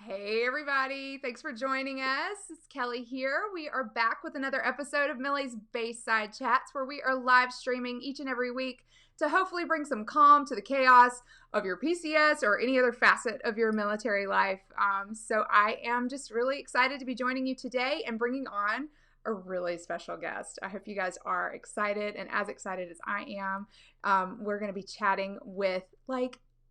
Hey everybody, thanks for joining us. It's Kelly here. We are back with another episode of Millie's Baseside Chats, where we are live streaming each and every week to hopefully bring some calm to the chaos of your PCS or any other facet of your military life. So I am just really excited to be joining you today and bringing on a really special guest. I hope you guys are excited and as excited as I am. We're going to be chatting with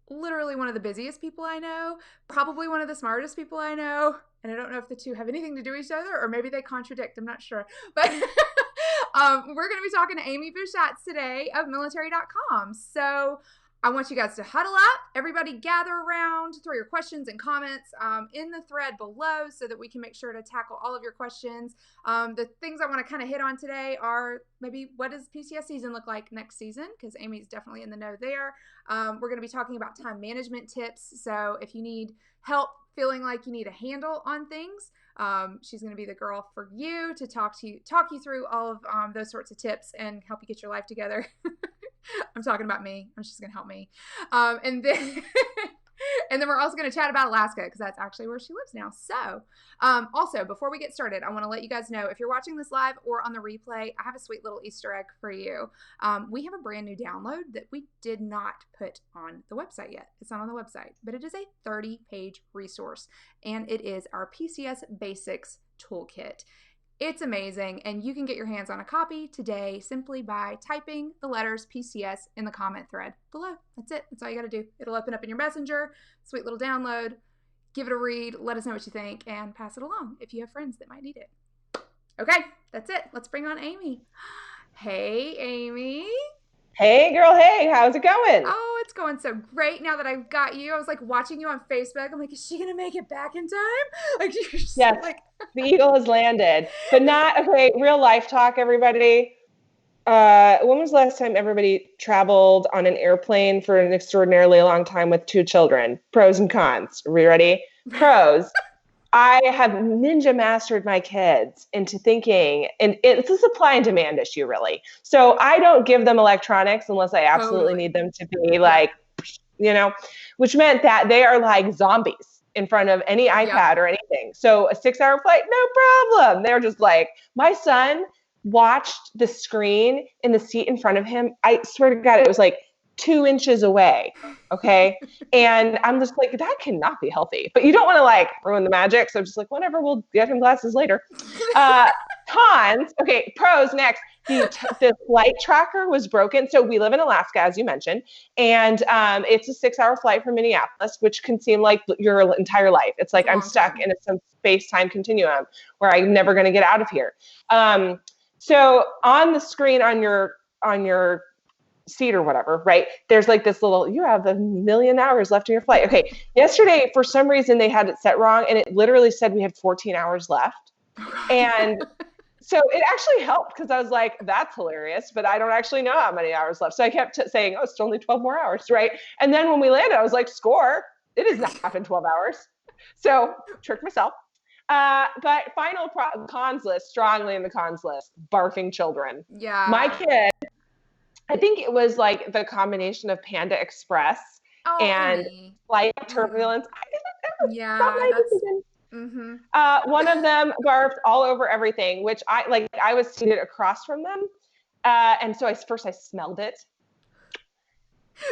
literally one of the busiest people I know, probably one of the smartest people I know. And I don't know if the two have anything to do with each other or maybe they contradict. I'm not sure. But we're going to be talking to Amy Bushatz today of military.com. So I want you guys to huddle up. Everybody gather around, throw your questions and comments in the thread below so that we can make sure to tackle all of your questions. The things I want to kind of hit on today are maybe what does PCS season look like next season? Because Amy's definitely in the know there. We're going to be talking about time management tips. So if you need help feeling like you need a handle on things, she's going to be the girl for you to talk you through all of those sorts of tips and help you get your life together. I'm talking about me. She's going to help me. And then we're also going to chat about Alaska because that's actually where she lives now. So also, before we get started, I want to let you guys know if you're watching this live or on the replay, I have a sweet little Easter egg for you. We have a brand new download that we did not put on the website yet. It's not on the website, but it is a 30-page resource, and it is our PCS Basics Toolkit. It's amazing, and you can get your hands on a copy today simply by typing the letters PCS in the comment thread below. That's it. That's all you got to do. It'll open up in your messenger. Sweet little download. Give it a read. Let us know what you think, and pass it along if you have friends that might need it. Okay, that's it. Let's bring on Amy. Hey, Amy. Hey, girl. Hey, how's it going? Oh, it's going so great now that I've got you. I was watching you on Facebook. I'm like, is she going to make it back in time? Yes, the eagle has landed, but not, okay, real life talk, everybody. When was the last time everybody traveled on an airplane for an extraordinarily long time with two children? Pros and cons. Are we ready? Pros. I have ninja mastered my kids into thinking, and it's a supply and demand issue, really. So I don't give them electronics unless I absolutely need them to be which meant that they are like zombies in front of any iPad or anything. So a 6-hour flight, no problem. They're just like, my son watched the screen in the seat in front of him. I swear to God, it was like 2 inches away. Okay. And I'm just like, that cannot be healthy, but you don't want to ruin the magic. So I'm just like, whatever, we'll get him glasses later. Cons. Okay. Pros next. The flight tracker was broken. So we live in Alaska, as you mentioned, and it's a 6-hour flight from Minneapolis, which can seem like your entire life. It's like I'm stuck in some space-time continuum where I'm never going to get out of here. So on the screen on your seat or whatever, right? There's this little, you have 1,000,000 hours left in your flight. Okay. Yesterday, for some reason, they had it set wrong, and it literally said we had 14 hours left. And so it actually helped because I was like, that's hilarious, but I don't actually know how many hours left. So I kept saying, oh, it's only 12 more hours, right? And then when we landed, I was like, score, it has not been 12 hours. So tricked myself. But final cons list, strongly in the cons list, barfing children. Yeah. My kid, I think it was the combination of Panda Express and flight turbulence. One of them barfed all over everything, which I was seated across from them. And so I smelled it.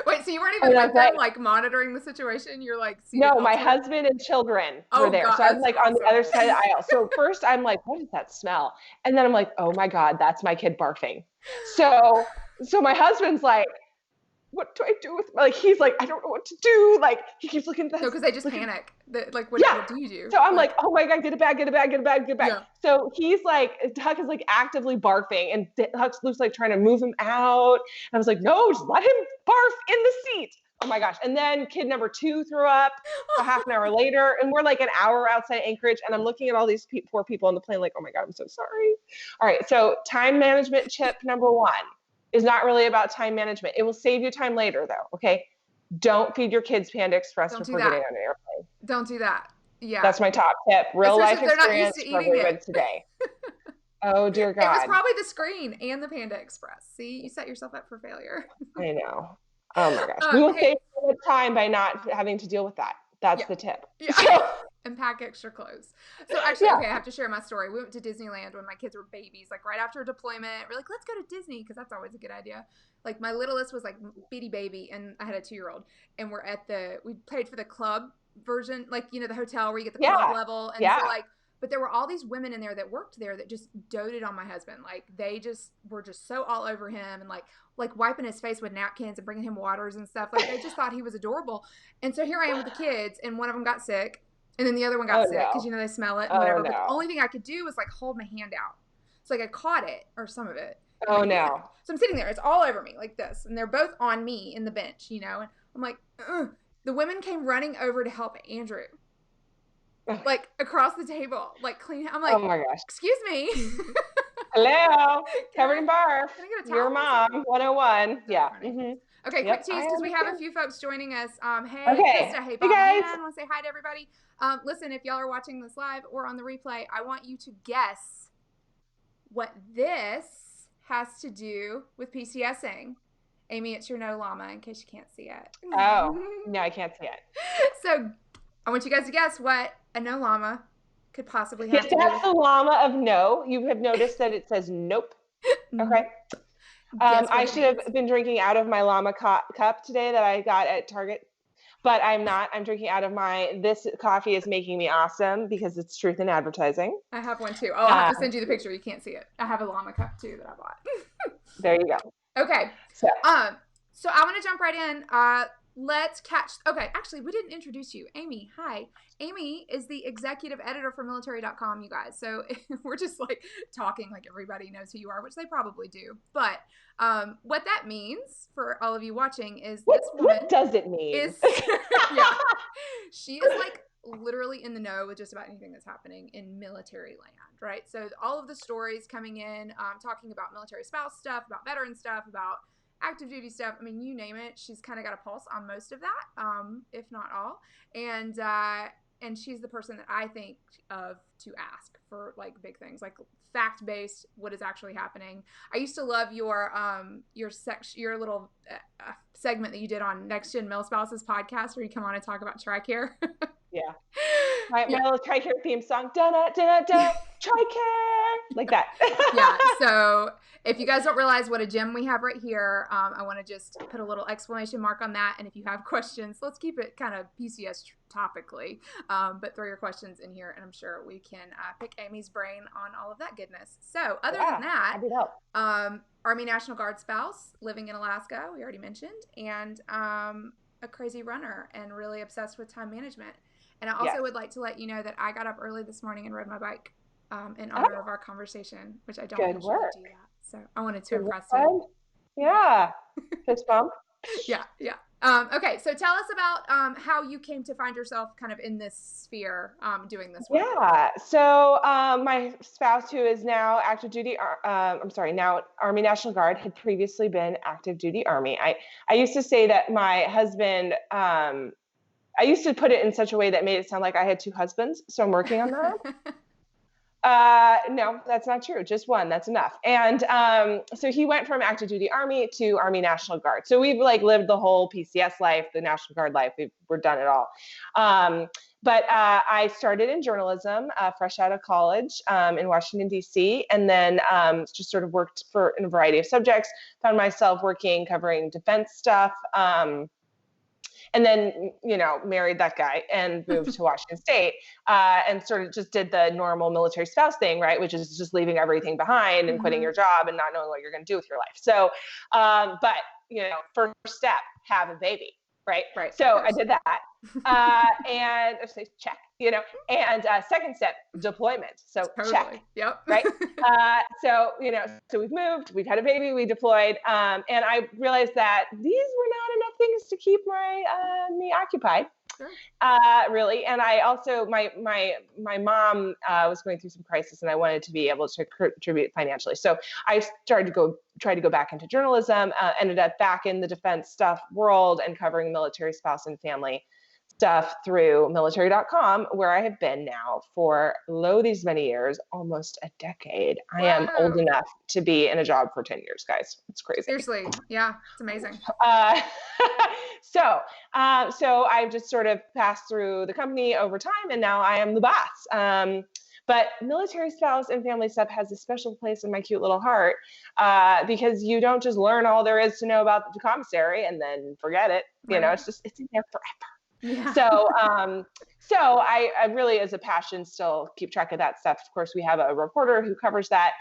Wait, so you weren't even with them, monitoring the situation? You're no, my husband and children were there. God, so I'm on the other side of the aisle. So first I'm like, what is that smell? And then I'm like, oh my God, that's my kid barfing. So my husband's like, what do I do with, he's like, I don't know what to do. He keeps looking at the. No, because they just panic. What do you do? So I'm like, oh my God, get a bag. Yeah. So he's Huck is actively barfing, and Huck's Luke's trying to move him out. And I was like, no, just let him barf in the seat. Oh my gosh. And then kid number 2 threw up a half an hour later, and we're an hour outside Anchorage, and I'm looking at all these poor people on the plane oh my God, I'm so sorry. All right. So time management tip number 1 is not really about time management. It will save you time later though. Okay. Don't feed your kids Panda Express before getting on an airplane. Don't do that. Yeah. That's my top tip. Real life experience for everyone today. Oh dear God. It was probably the screen and the Panda Express. See, you set yourself up for failure. I know. Oh my gosh. We will save time by not having to deal with that. That's the tip. Yeah. and pack extra clothes. So actually, okay, I have to share my story. We went to Disneyland when my kids were babies, like right after deployment. We're like, let's go to Disney because that's always a good idea. Like my littlest was like bitty baby, and I had a 2-year-old, and we paid for the club version, like, you know, the hotel where you get the club level. And so like, but there were all these women in there that worked there that just doted on my husband. Like they just were just so all over him and like wiping his face with napkins and bringing him waters and stuff. Like they just thought he was adorable. And so here I am with the kids, and one of them got sick, and then the other one got sick because, you know, they smell it and whatever. But the only thing I could do was like hold my hand out. So like I caught it, or some of it. So I'm sitting there, it's all over me like this, and they're both on me in the bench, you know, and I'm like, ugh. The women came running over to help Andrew, like across the table, like clean. I'm like, oh my gosh, excuse me. Hello, covered in barf. Your mom, 101. Yeah. Mm-hmm. Okay, quick tease because we have a few folks joining us. Hey, Krista, hey, Bob, hey guys. I want to say hi to everybody. Listen, if y'all are watching this live or on the replay, I want you to guess what this has to do with PCSing. Amy, it's your no llama in case you can't see it. Oh, no, I can't see it. So I want you guys to guess what a no llama could possibly have to do with. That's the llama of no. You have noticed that it says nope. Okay. I should have been drinking out of my llama cup today that I got at Target, but I'm not. I'm drinking out of this coffee is making me awesome because it's truth in advertising. I have one too. Oh, I'll have to send you the picture. You can't see it. I have a llama cup too that I bought. There you go. Okay. So I want to jump right in. Let's catch. Okay. Actually, we didn't introduce you. Amy. Hi. Amy is the executive editor for military.com, you guys. So we're just like talking like everybody knows who you are, which they probably do. But what that means for all of you watching is this woman. What does it mean? She is like literally in the know with just about anything that's happening in military land, right? So all of the stories coming in, talking about military spouse stuff, about veteran stuff, about active duty stuff. I mean, you name it. She's kind of got a pulse on most of that, if not all. And she's the person that I think of to ask for like big things, like fact-based, what is actually happening. I used to love your little segment that you did on Next Gen Mil Spouses podcast where you come on and talk about TRICARE. Yeah. My little TRICARE theme song, da-da-da-da-da, TRICARE, like that. Yeah, so if you guys don't realize what a gem we have right here, I want to just put a little exclamation mark on that. And if you have questions, let's keep it kind of PCS topically, but throw your questions in here, and I'm sure we can pick Amy's brain on all of that goodness. So other than that, Army National Guard spouse living in Alaska, we already mentioned, and a crazy runner and really obsessed with time management. And I also would like to let you know that I got up early this morning and rode my bike in honor of our conversation, which I don't usually do that. So I wanted to impress you. Yeah. Fist bump. Yeah. Okay. So tell us about how you came to find yourself kind of in this sphere doing this work. Yeah. So my spouse, who is now active duty, now Army National Guard, had previously been active duty Army. I used to say that my husband, I used to put it in such a way that made it sound like I had two husbands. So I'm working on that. No, that's not true. Just one. That's enough. And so he went from active duty Army to Army National Guard. So we've like lived the whole PCS life, the National Guard life. We're done it all. But I started in journalism, fresh out of college in Washington, D.C., and then just sort of worked in a variety of subjects, found myself covering defense stuff. And then, married that guy and moved to Washington State and sort of just did the normal military spouse thing, right? Which is just leaving everything behind and quitting your job and not knowing what you're going to do with your life. So, but, first step, have a baby, right? So I did that and check, and second step, deployment. So check. Yep. Right. So we've moved, we've had a baby, we deployed. And I realized that these were not enough things to keep me occupied. Sure. Really. And I also, my mom was going through some crisis and I wanted to be able to contribute financially. So I started to try to go back into journalism, ended up back in the defense stuff world and covering military spouse and family stuff through military.com, where I have been now for these many years, almost a decade. Whoa. I am old enough to be in a job for 10 years, guys. It's crazy. Seriously. Yeah, it's amazing. So I've just sort of passed through the company over time, and now I am the boss. But military spouse and family stuff has a special place in my cute little heart, because you don't just learn all there is to know about the commissary and then forget it. Right. You know, it's in there forever. Yeah. So I really, as a passion, still keep track of that stuff. Of course, we have a reporter who covers that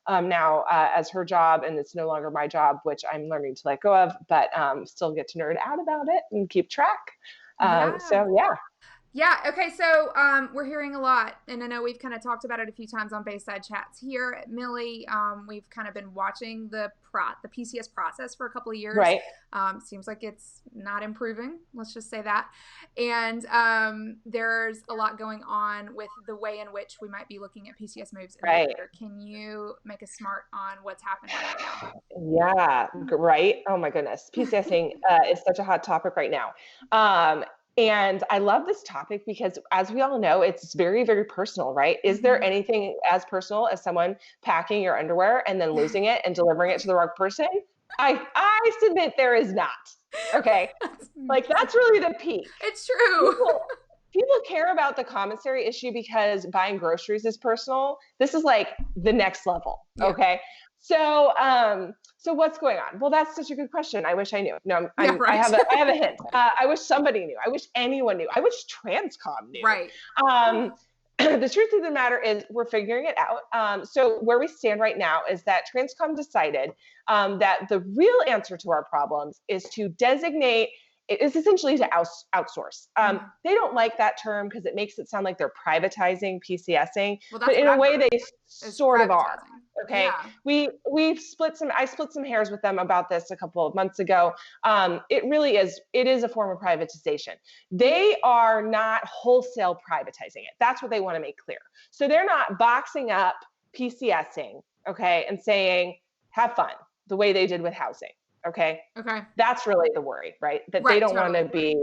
now as her job, and it's no longer my job, which I'm learning to let go of, but still get to nerd out about it and keep track. So yeah. Yeah. Okay. So we're hearing a lot, and I know we've kind of talked about it a few times on Baseside Chats here at Millie. We've kind of been watching the PCS process for a couple of years. Right. Seems like it's not improving. Let's just say that. And there's a lot going on with the way in which we might be looking at PCS moves in the future. Can you make us smart on what's happening right now? Yeah. Right. Oh my goodness. PCSing is such a hot topic right now. And I love this topic because, as we all know, it's very, very personal, right? Is there anything as personal as someone packing your underwear and then losing it and delivering it to the wrong person? I submit there is not. Okay. Like, that's really the peak. It's true. People care about the commissary issue because buying groceries is personal. This is like the next level. Okay. So what's going on? Well, that's such a good question. I wish I knew. No, I have a hint. I wish somebody knew. I wish anyone knew. I wish TransComm knew. Right. The truth of the matter is we're figuring it out. So where we stand right now is that TransComm decided that the real answer to our problems is to designate. It is essentially to outsource. They don't like that term because it makes it sound like they're privatizing PCSing, but in a way they sort of are. Okay, yeah. I split some hairs with them about this a couple of months ago. It really is. It is a form of privatization. They are not wholesale privatizing it. That's what they want to make clear. So they're not boxing up PCSing, okay, and saying have fun the way they did with housing. Okay. That's really the worry, right? That they don't want to be,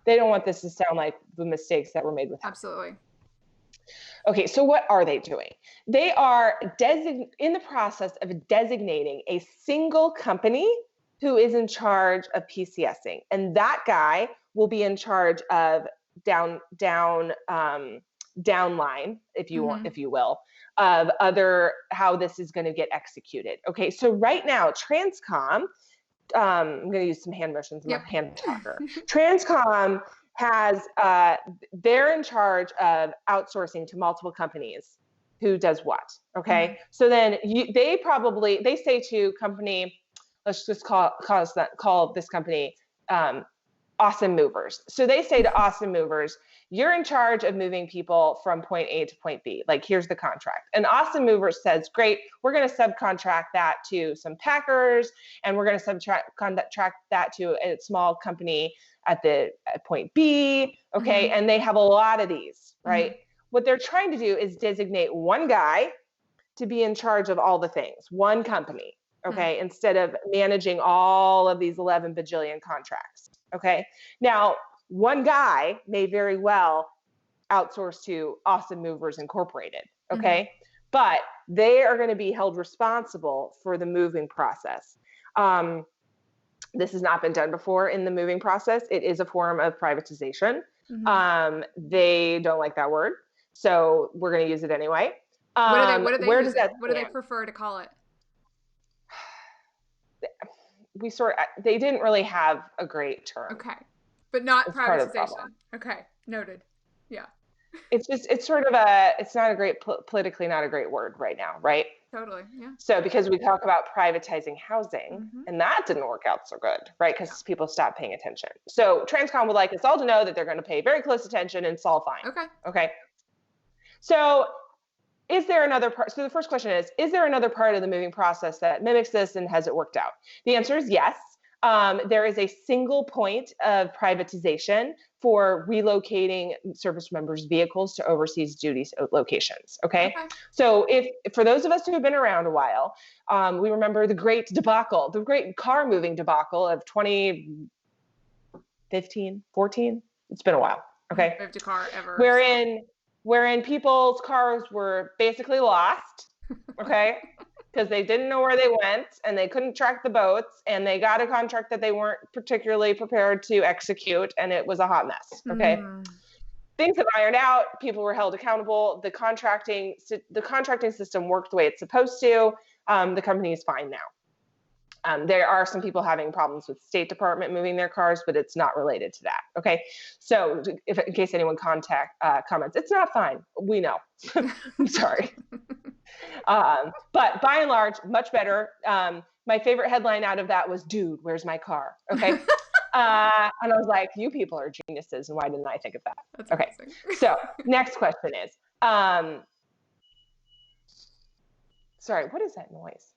they don't want this to sound like the mistakes that were made with housing. Absolutely. Okay. So what are they doing? They are in the process of designating a single company who is in charge of PCSing. And that guy will be in charge of downline, if you want, if you will, of how this is going to get executed. Okay. So right now, TransComm, I'm going to use some hand motions. I'm a hand talker. TransComm has, they're in charge of outsourcing to multiple companies who does what. Okay. So then they say to company, let's just call this company, Awesome Movers. So they say to Awesome Movers, you're in charge of moving people from point A to point B. Like, here's the contract. And Awesome Movers says, great, we're going to subcontract that to some packers, and we're going to subcontract that to a small company at point B. Okay. And they have a lot of these, right? What they're trying to do is designate one guy to be in charge of all the things, one company. Okay. Instead of managing all of these 11 bajillion contracts. Okay. Now, one guy may very well outsource to Awesome Movers Incorporated. Okay. But they are going to be held responsible for the moving process. This has not been done before in the moving process. It is a form of privatization. They don't like that word, so we're going to use it anyway. What do they prefer to call it? They didn't really have a great term. Okay. But not privatization. Okay. Noted. Yeah. It's not a great, politically not a great word right now, right? Totally. Yeah. So because we talk about privatizing housing, and that didn't work out so good, right? Because people stopped paying attention. So TransComm would like us all to know that they're going to pay very close attention and it's all fine. Okay. So is there another part? So the first question is there another part of the moving process that mimics this, and has it worked out? The answer is yes. There is a single point of privatization for relocating service members' vehicles to overseas duties locations. Okay. So for those of us who have been around a while, we remember the great car moving debacle of 2015, 14. It's been a while. Okay. Moved a car ever. Wherein people's cars were basically lost. Okay. Because they didn't know where they went and they couldn't track the boats and they got a contract that they weren't particularly prepared to execute and it was a hot mess. Okay. Things have ironed out. People were held accountable. The contracting system worked the way it's supposed to. The company is fine now. There are some people having problems with State Department moving their cars, but it's not related to that. Okay. So in case anyone comments, it's not fine. We know. I'm sorry. But by and large, much better. My favorite headline out of that was, "Dude, where's my car?" Okay. And I was like, you people are geniuses. And why didn't I think of that? That's okay. Amazing. So next question is, sorry, what is that noise?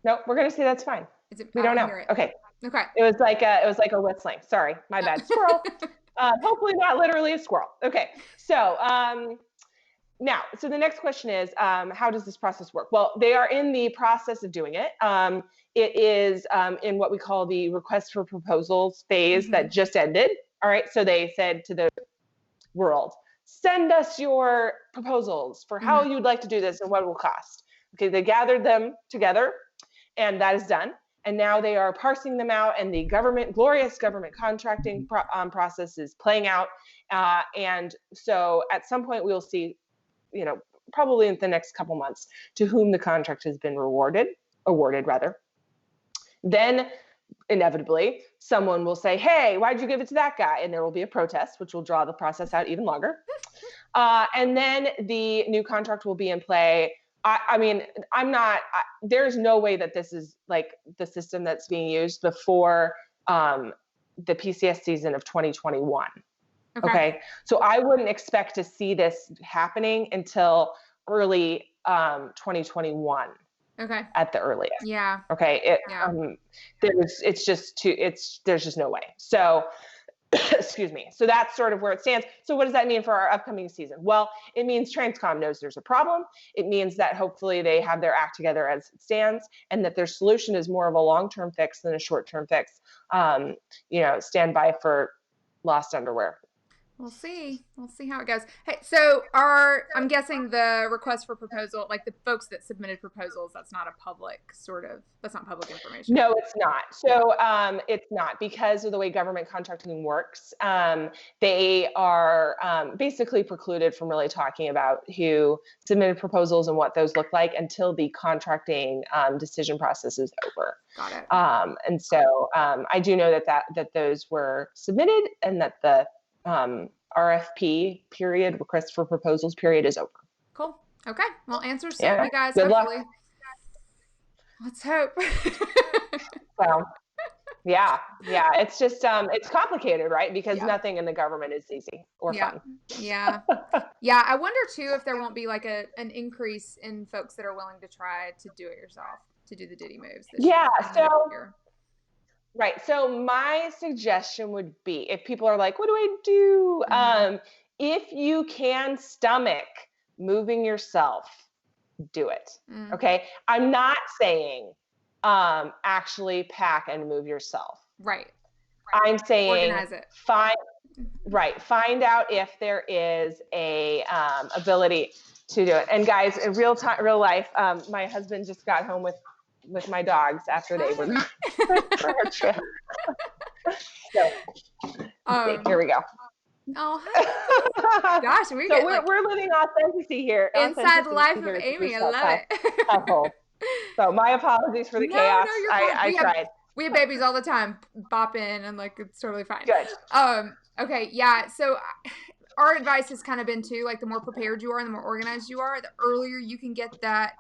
No, we're going to say that's fine. We don't know. Okay. Okay. It was like a whistling. Sorry, my bad. Squirrel. Hopefully not literally a squirrel. Okay. So, now, so the next question is, how does this process work? Well, they are in the process of doing it. It is in what we call the request for proposals phase that just ended. All right. So they said to the world, send us your proposals for how you'd like to do this and what it will cost. Okay. They gathered them together and that is done. And now they are parsing them out and the glorious government contracting process is playing out. And so at some point we'll see, probably in the next couple months, to whom the contract has been awarded. Then inevitably someone will say, hey, why'd you give it to that guy? And there will be a protest, which will draw the process out even longer. And then the new contract will be in play. I mean, there's no way that this is like the system that's being used before the PCS season of 2021. Okay. So I wouldn't expect to see this happening until early 2021. Okay. At the earliest. Yeah. Okay. There's just no way. So, excuse me. So that's sort of where it stands. So what does that mean for our upcoming season? Well, it means TransComm knows there's a problem. It means that hopefully they have their act together as it stands and that their solution is more of a long-term fix than a short-term fix. Stand by for lost underwear. We'll see how it goes. Hey, so I'm guessing the request for proposal, like the folks that submitted proposals, that's not public information. No, it's not. So it's not because of the way government contracting works. They are basically precluded from really talking about who submitted proposals and what those look like until the contracting decision process is over. Got it. And so I do know that those were submitted and that the RFP period, request for proposals period, is over. Cool. Okay. Well, answers soon, you guys. Good hopefully. Luck. Let's hope. So, yeah. It's just it's complicated, right? Because nothing in the government is easy or fun. Yeah. Yeah. I wonder too if there won't be like an increase in folks that are willing to try to do it yourself, to do the Diddy moves. Right. So my suggestion would be, if people are like, what do I do? If you can stomach moving yourself, do it. Okay. I'm not saying actually pack and move yourself. Right. I'm saying organize it. Find out if there is a ability to do it. And guys, in real life, my husband just got home with my dogs after they were for our trip. So here we go. Oh, gosh, we're living authenticity here. Inside life of Amy. I love it. So my apologies for the chaos. No, you're fine. I tried. We have babies all the time. Bop in and like it's totally fine. Good. Okay. Yeah. So our advice has kind of been too, like the more prepared you are and the more organized you are, the earlier you can get that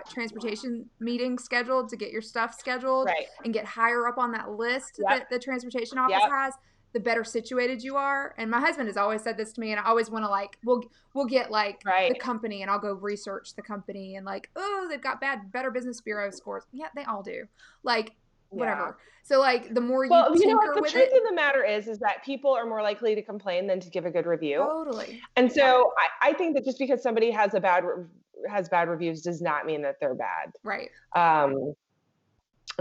transportation meeting scheduled to get your stuff scheduled and get higher up on that list that the transportation office has, the better situated you are. And my husband has always said this to me, and I always want to like, we'll get like the company and I'll go research the company and like, oh, they've got Better Business Bureau scores. Yeah, they all do. Like, whatever. So like the more you tinker with it. The truth of the matter is that people are more likely to complain than to give a good review. Totally. And so I think that just because somebody has bad reviews does not mean that they're bad. Right.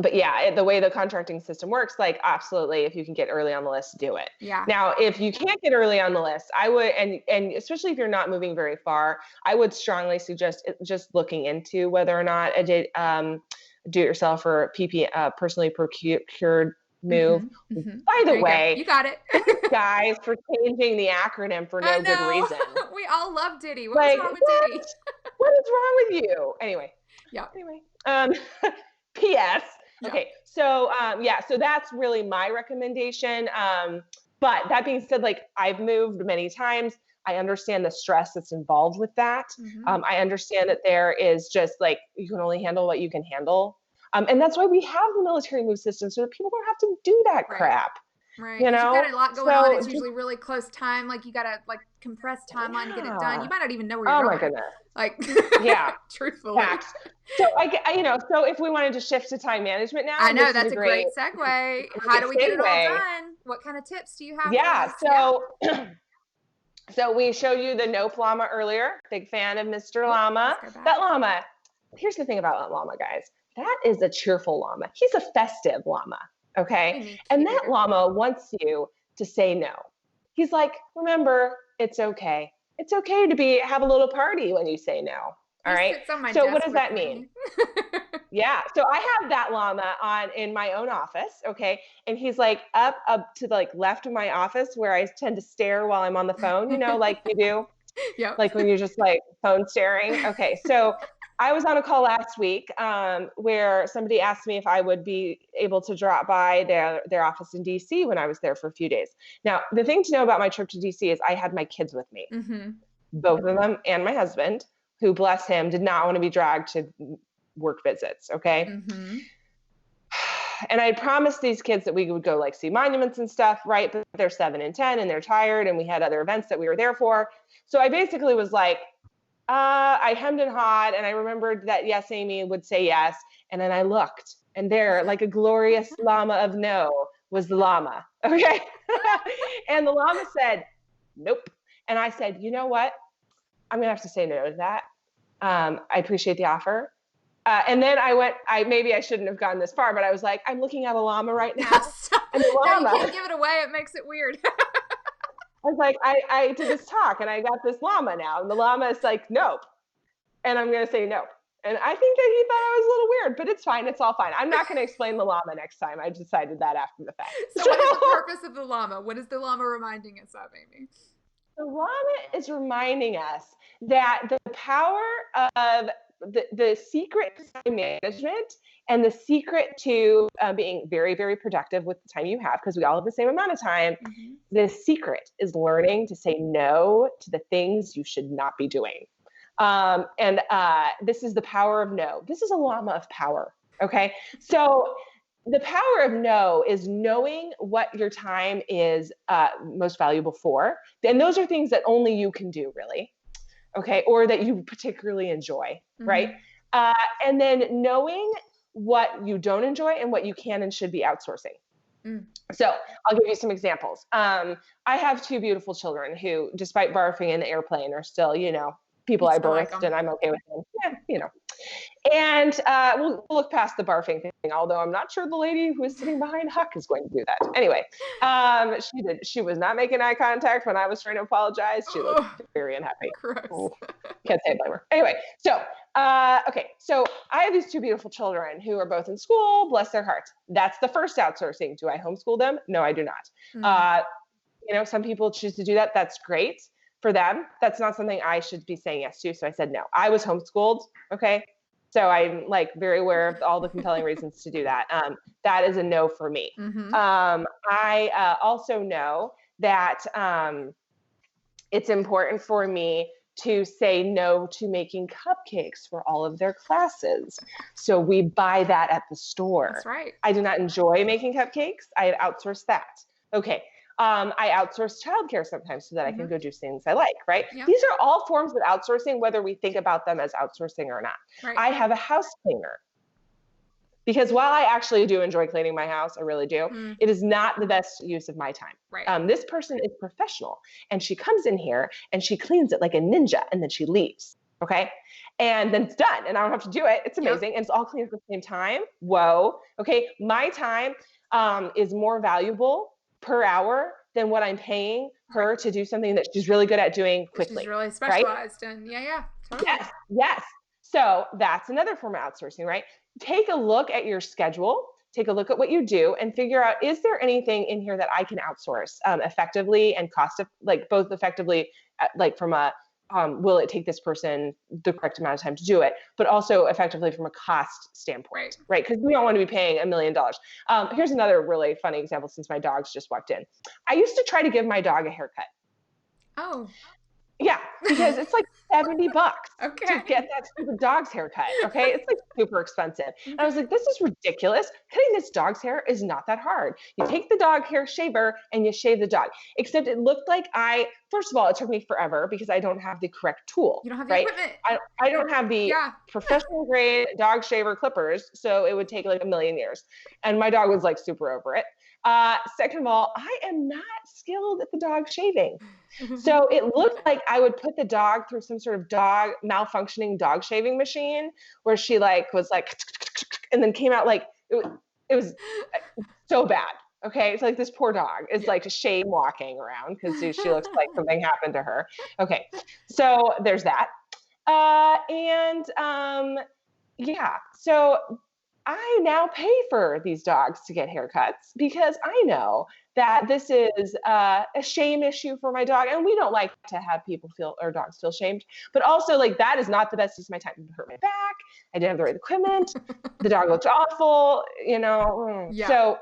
but yeah, the way the contracting system works, like absolutely, if you can get early on the list, do it. Yeah. Now, if you can't get early on the list, I would, and especially if you're not moving very far, I would strongly suggest just looking into whether or not a do-it-yourself or personally procured move. By the way, you got it. Guys, for changing the acronym for no good reason. We all love Diddy. What's wrong with Diddy? What is wrong with you? Anyway. Yeah. Anyway. P.S. Okay. So so that's really my recommendation. But that being said, like I've moved many times. I understand the stress that's involved with that. I understand that there is just like you can only handle what you can handle. And that's why we have the military move system so that people don't have to do that crap. Right. You know, you've got a lot going on. It's usually really close time. Like you got to like compress timeline to get it done. You might not even know where you're going. Oh my goodness. Like, yeah, truthfully. Facts. So so if we wanted to shift to time management now, I know that's a great segue. How do we get it all done? What kind of tips do you have? Yeah. So, so we showed you the Nope llama earlier. Big fan of Mr. Llama. That llama. Here's the thing about that llama, guys. That is a cheerful llama. He's a festive llama. Okay. And that llama wants you to say no. He's like, remember, it's okay. It's okay to have a little party when you say no. All right. So what does that mean? Yeah. So I have that llama in my own office. Okay. And he's like up to the left of my office where I tend to stare while I'm on the phone, like you do. Yep. Like when you're just like phone staring. Okay. So I was on a call last week where somebody asked me if I would be able to drop by their office in DC when I was there for a few days. Now, the thing to know about my trip to DC is I had my kids with me, both of them and my husband, who, bless him, did not want to be dragged to work visits. Okay. And I promised these kids that we would go see monuments and stuff, right? But they're 7 and 10 and they're tired and we had other events that we were there for. So I basically was like, I hemmed and hawed, and I remembered that yes, Amy would say yes. And then I looked, and there, like a glorious llama of no, was the llama. Okay. And the llama said, nope. And I said, you know what? I'm going to have to say no to that. I appreciate the offer. And then maybe I shouldn't have gone this far, but I was like, I'm looking at a llama right now. And the llama, no, you can't give it away. It makes it weird. I was like, I did this talk and I got this llama now. And the llama is like, nope. And I'm going to say nope. And I think that he thought I was a little weird, but it's fine. It's all fine. I'm not going to explain the llama next time. I decided that after the fact. So what is the purpose of the llama? What is the llama reminding us of, Amy? The llama is reminding us that the power of the secret to time management and the secret to being very, very productive with the time you have, because we all have the same amount of time, the secret is learning to say no to the things you should not be doing. And this is the power of no. This is a llama of power, okay? So the power of no is knowing what your time is most valuable for. And those are things that only you can do, really. Okay, or that you particularly enjoy, right? And then knowing what you don't enjoy and what you can and should be outsourcing. So I'll give you some examples. I have 2 beautiful children who, despite barfing in the airplane, are still, people I birthed, and I'm okay with them. Yeah, And we'll look past the barfing thing, although I'm not sure the lady who is sitting behind Huck is going to do that. Anyway, she was not making eye contact when I was trying to apologize. She looked very unhappy. Can't say I blame her. Anyway, so so I have these 2 beautiful children who are both in school, bless their hearts. That's the first outsourcing. Do I homeschool them? No, I do not. Some people choose to do that. That's great for them. That's not something I should be saying yes to. So I said no. I was homeschooled. Okay. So I'm very aware of all the compelling reasons to do that. That is a no for me. I also know that it's important for me to say no to making cupcakes for all of their classes. So we buy that at the store. That's right. I do not enjoy making cupcakes. I outsource that. Okay. I outsource childcare sometimes so that I can go do things I like, right? Yep. These are all forms of outsourcing, whether we think about them as outsourcing or not. Right. I have a house cleaner. Because while I actually do enjoy cleaning my house, I really do, it is not the best use of my time. Right. This person is professional, and she comes in here and she cleans it like a ninja, and then she leaves. Okay. And then it's done and I don't have to do it. It's amazing. And it's all clean at the same time. Whoa. Okay. My time is more valuable per hour than what I'm paying her to do something that she's really good at doing quickly. She's really specialized in. Yeah. Totally. Yes. So that's another form of outsourcing, right? Take a look at your schedule. Take a look at what you do and figure out, is there anything in here that I can outsource effectively and both effectively, like from a, will it take this person the correct amount of time to do it, but also effectively from a cost standpoint, right? Because we don't want to be paying $1 million. Here's another really funny example since my dogs just walked in. I used to try to give my dog a haircut. Oh. Yeah, because it's like $70 to get that stupid dog's haircut. Okay, it's like super expensive. And I was like, this is ridiculous. Cutting this dog's hair is not that hard. You take the dog hair shaver and you shave the dog. Except it looked like first of all, it took me forever because I don't have the correct tool. You don't have the equipment. I don't have the professional grade dog shaver clippers, so it would take like 1,000,000 years. And my dog was like super over it. Second of all, I am not skilled at the dog shaving. So it looked like I would put the dog through some sort of malfunctioning dog shaving machine where she was like, and then came out like, it was so bad. Okay. It's like this poor dog is like shame walking around because she looks like something happened to her. Okay. So there's that. So I now pay for these dogs to get haircuts because I know that this is a shame issue for my dog. And we don't like to have dogs feel shamed, but also like that is not the best use of my time. It hurt my back. I didn't have the right equipment. The dog looked awful, So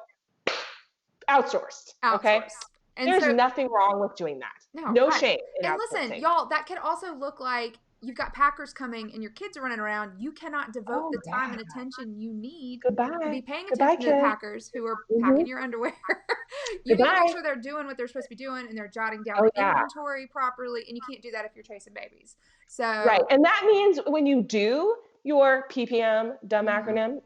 outsourced. Okay. And there's nothing wrong with doing that. No shame in outsourcing. And listen, y'all, that could also look like you've got Packers coming and your kids are running around. You cannot devote the time and attention you need to be paying attention to the Packers who are packing your underwear. You need to make sure they're doing what they're supposed to be doing and they're jotting down inventory properly. And you can't do that if you're chasing babies. So right. And that means when you do your PPM, dumb acronym,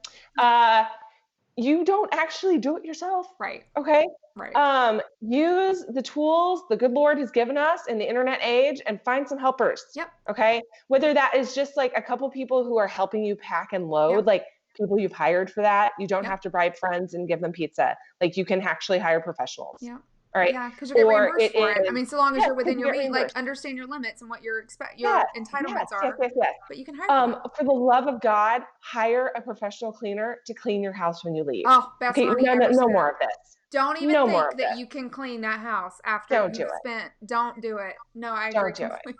you don't actually do it yourself. Right. Okay. Right. Use the tools the good Lord has given us in the internet age and find some helpers. Yep. Okay. Whether that is just like a couple people who are helping you pack and load, like people you've hired for that. You don't have to bribe friends and give them pizza. Like you can actually hire professionals. Yeah. All right. Yeah, because you're getting reimbursed for it. I mean, so long as you're within your means, like understand your limits and what your entitlements are. Yes. But you can hire for the love of God, hire a professional cleaner to clean your house when you leave. Oh, best mommy ever. No more of this. Don't even think that you can clean that house after you've spent. Don't do it. No, I agree completely.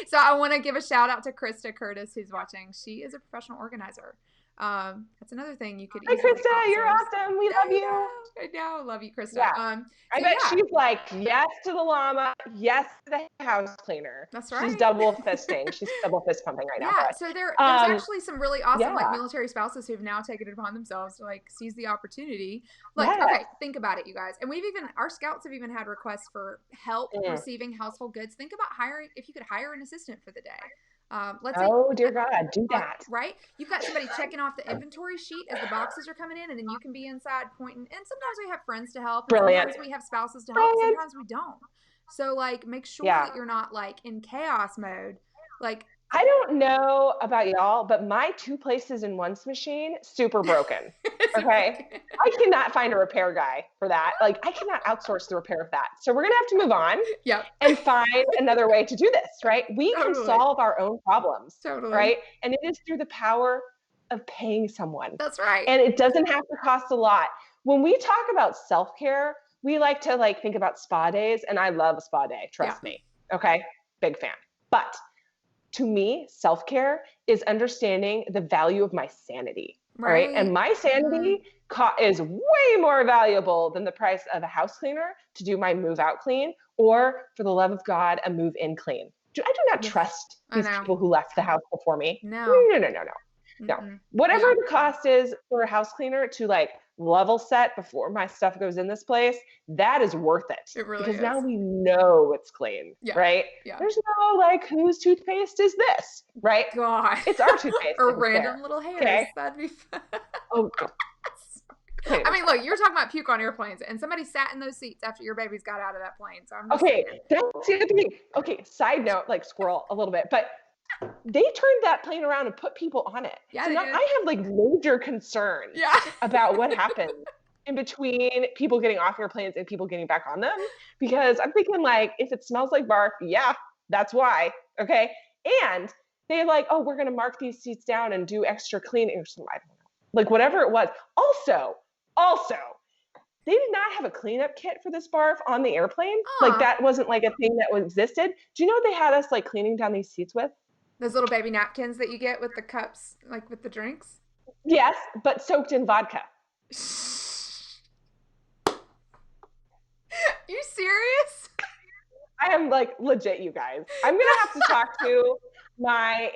So I want to give a shout out to Krista Curtis who's watching. She is a professional organizer. That's another thing you could. Hi, Krista, you're awesome. We love you. I know, love you, Krista. Yeah. I bet she's like yes to the llama, yes to the house cleaner. That's right. She's double fisting. She's double fist pumping right now. Yeah. So there's actually some really awesome like military spouses who've now taken it upon themselves to like seize the opportunity. Like, okay, think about it, you guys. And our scouts have even had requests for help receiving household goods. Think about if you could hire an assistant for the day. Let's say, dear God, do that. Right? You've got somebody checking off the inventory sheet as the boxes are coming in, and then you can be inside pointing. And sometimes we have friends to help. Brilliant. Sometimes we have spouses to help. Sometimes we don't. So like, make sure that you're not like in chaos mode. Like, I don't know about y'all, but my 2 places in once machine, super broken. Okay. I cannot find a repair guy for that. Like I cannot outsource the repair of that. So we're going to have to move on and find another way to do this, right? We can solve our own problems, right? And it is through the power of paying someone. That's right. And it doesn't have to cost a lot. When we talk about self-care, we like to like think about spa days, and I love a spa day. Trust me. Okay. Big fan. But to me, self-care is understanding the value of my sanity. Right. And my sanity is way more valuable than the price of a house cleaner to do my move out clean, or for the love of God, a move in clean. I do not trust these people who left the house before me. No. Whatever the cost is for a house cleaner to like level set before my stuff goes in this place, that is worth it. It really because is. Now we know it's clean, right? Yeah. There's no like, whose toothpaste is this, right? God. It's our toothpaste. Or random little hairs. Okay. That'd be fun. Oh, I mean, look, you're talking about puke on airplanes, and somebody sat in those seats after your babies got out of that plane. So I'm just saying. That's the other thing. Okay, side note, like squirrel a little bit, but they turned that plane around and put people on it. Yeah, so they now did. I have like major concerns Yeah. about what happened in between people getting off airplanes and people getting back on them, because I'm thinking, like, if it smells like barf, yeah, that's why. Okay. And they're like, oh, we're going to mark these seats down and do extra cleaning or something. I don't know. Like, whatever it was. Also, they did not have a cleanup kit for this barf on the airplane. Like, that wasn't like a thing that existed. Do you know what they had us like cleaning down these seats with? Those little baby napkins that you get with the cups, like with the drinks. Yes, but soaked in vodka. You serious? I am like legit, you guys. I'm gonna have to talk to my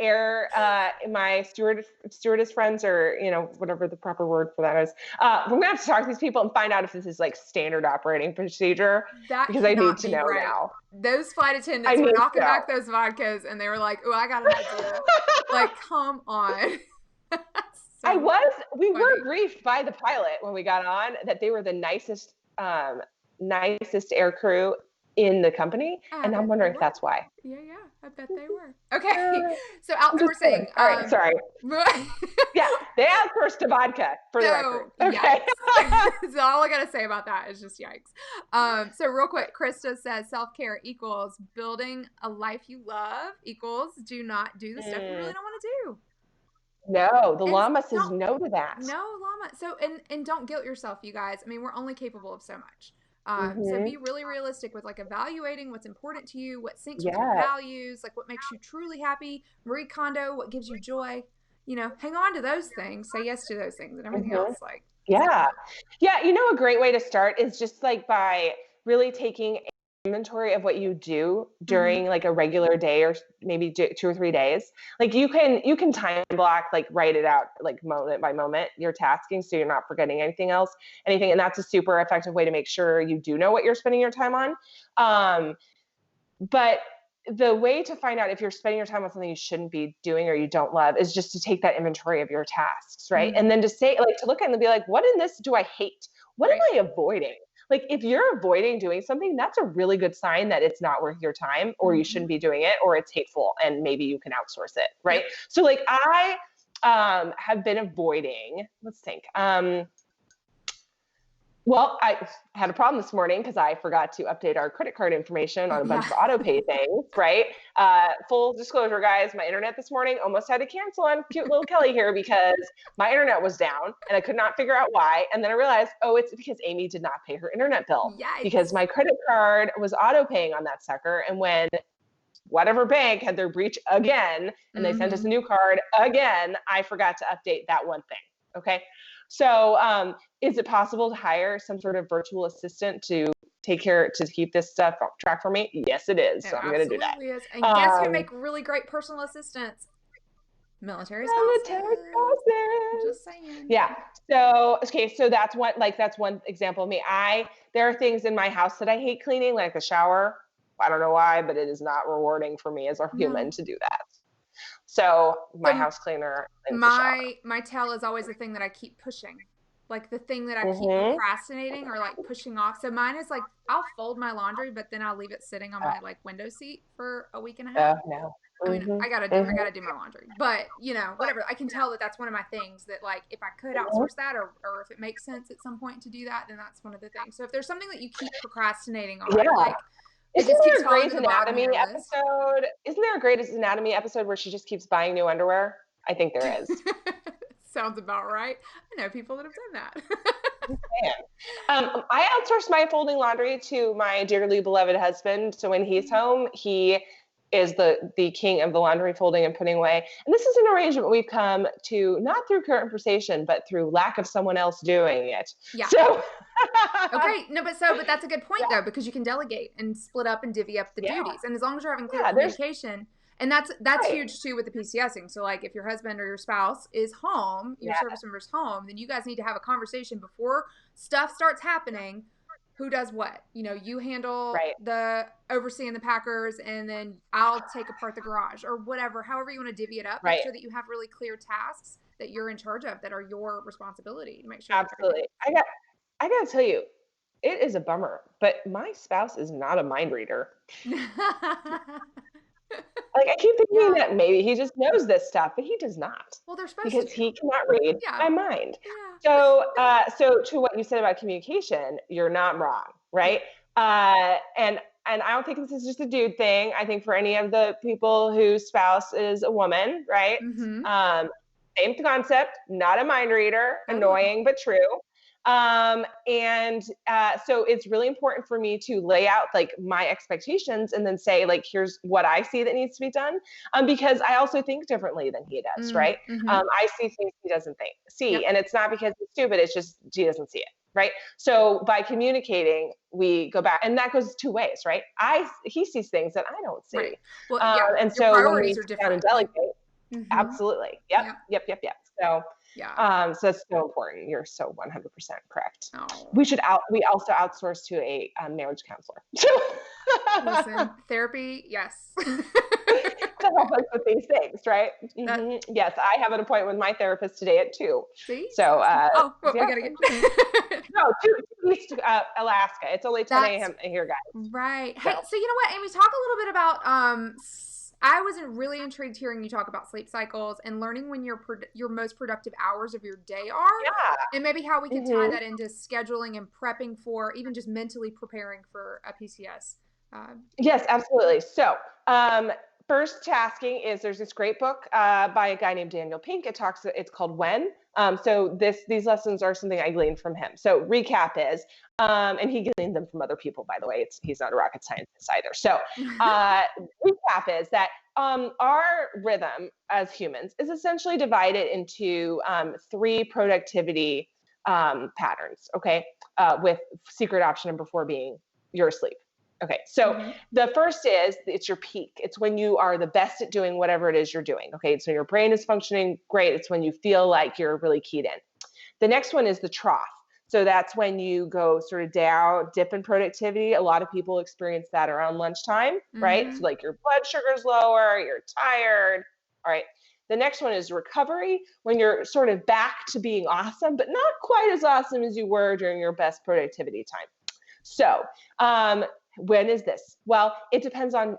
my stewardess friends, or whatever the proper word for that is. We're gonna have to talk to these people and find out if this is like standard operating procedure, because I need to know now. Those flight attendants were knocking back those vodkas, and they were like, "Oh, I got an idea." Like, come on. We were briefed by the pilot when we got on that they were the nicest air crew in the company, and I'm wondering if that's why. Yeah, I bet they were. Okay, so outsourcing. All right, sorry. Yeah, they outsourced to vodka, for the record. Okay. So all I gotta say about that is just yikes. So real quick, Krista says self-care equals building a life you love equals do not do the stuff you really don't want to do. No, the llama says no to that. No, llama. So and don't guilt yourself, you guys. I mean, we're only capable of so much. So be really realistic with like evaluating what's important to you, what syncs with your values, like what makes you truly happy. Marie Kondo, what gives you joy. Hang on to those things, say yes to those things, and everything else, like. Yeah. A great way to start is just like by really taking inventory of what you do during like a regular day, or maybe 2 or 3 days. Like you can time block, like write it out like moment by moment, your tasking, so you're not forgetting anything. And that's a super effective way to make sure you do know what you're spending your time on. But the way to find out if you're spending your time on something you shouldn't be doing or you don't love is just to take that inventory of your tasks, right? And then to say, like, to look at it and be like, what in this do I hate? What am I avoiding? Like, if you're avoiding doing something, that's a really good sign that it's not worth your time, or you shouldn't be doing it, or it's hateful, and maybe you can outsource it, right? So like I have been avoiding, let's think. Well, I had a problem this morning because I forgot to update our credit card information on a bunch of auto pay things, right? Full disclosure, guys, my internet this morning almost had to cancel on cute little Kelly here because my internet was down and I could not figure out why. And then I realized, it's because Amy did not pay her internet bill. Because my credit card was auto paying on that sucker. And when whatever bank had their breach again, and they sent us a new card again, I forgot to update that one thing. Okay. So is it possible to hire some sort of virtual assistant to keep this stuff on track for me? Yes, it is. So I'm going to do that. Is. And guess who make really great personal assistants? Military spouses. Just saying. Yeah. So, okay. So that's one example of me. There are things in my house that I hate cleaning, like the shower. I don't know why, but it is not rewarding for me as a human to do that. So my house cleaner. My tail is always the thing that I keep pushing, like the thing that I keep procrastinating or like pushing off. So mine is like I'll fold my laundry, but then I'll leave it sitting on my like window seat for a week and a half. No. I mean, I gotta do my laundry, but whatever. I can tell that that's one of my things that like if I could outsource that, or if it makes sense at some point to do that, then that's one of the things. So if there's something that you keep procrastinating on, like. Isn't there a Grey's Anatomy episode? Isn't there a Grey's Anatomy episode where she just keeps buying new underwear? I think there is. Sounds about right. I know people that have done that. I outsource my folding laundry to my dearly beloved husband. So when he's home, he is the king of the laundry folding and putting away. And this is an arrangement we've come to not through conversation, but through lack of someone else doing it. Yeah. So okay. No, but that's a good point though, because you can delegate and split up and divvy up the duties. And as long as you're having clear communication, and that's huge too with the PCSing. So like if your husband or your spouse is home, your service member's home, then you guys need to have a conversation before stuff starts happening. Who does what? You handle the overseeing the Packers, and then I'll take apart the garage or whatever, however you want to divvy it up. Make sure that you have really clear tasks that you're in charge of that are your responsibility to make sure. Absolutely. I got to tell you, it is a bummer, but my spouse is not a mind reader. Like, I keep thinking that maybe he just knows this stuff, but he does not. Well, they're supposed Because to. he cannot read Yeah. my mind. Yeah. So to what you said about communication, you're not wrong, right? And I don't think this is just a dude thing. I think for any of the people whose spouse is a woman, right? Mm-hmm. Same concept, not a mind reader, Totally. annoying but true. So it's really important for me to lay out like my expectations and then say like, here's what I see that needs to be done. Because I also think differently than he does, right? Mm-hmm. I see things he doesn't see, Yep. and it's not because he's stupid. It's just he doesn't see it, right? So by communicating, we go back, and that goes two ways, right? He sees things that I don't see, Right. Well, yeah. and Your so when we priorities are sit down and different. Like, delegate, mm-hmm. absolutely, yep. So. Yeah. So that's so important. You're so 100% correct. Oh. We also outsource to a marriage counselor. Listen, therapy, yes. To help us with these things, right? Mm-hmm. Yes, I have an appointment with my therapist today at 2. See? So, we gotta get. No, 2 East Alaska. It's only 10 a.m. here, guys. Right. So. Hey, so you know what, Amy? Talk a little bit about I was really intrigued hearing you talk about sleep cycles and learning when your most productive hours of your day are. Yeah. And maybe how we could tie that into scheduling and prepping for, even just mentally preparing for a PCS. Yes, absolutely. So, first tasking is there's this great book by a guy named Daniel Pink. It's called When. So these lessons are something I gleaned from him. So recap is, and he gleaned them from other people, by the way. He's not a rocket scientist either. So recap is that our rhythm as humans is essentially divided into 3 productivity patterns. Okay, with secret option number 4 being you're asleep. Okay, so the first is it's your peak. It's when you are the best at doing whatever it is you're doing. Okay, so your brain is functioning great. It's when you feel like you're really keyed in. The next one is the trough. So that's when you go sort of down, dip in productivity. A lot of people experience that around lunchtime, right? So like your blood sugar's lower, you're tired. All right. The next one is recovery, when you're sort of back to being awesome, but not quite as awesome as you were during your best productivity time. So, when is this? Well, it depends on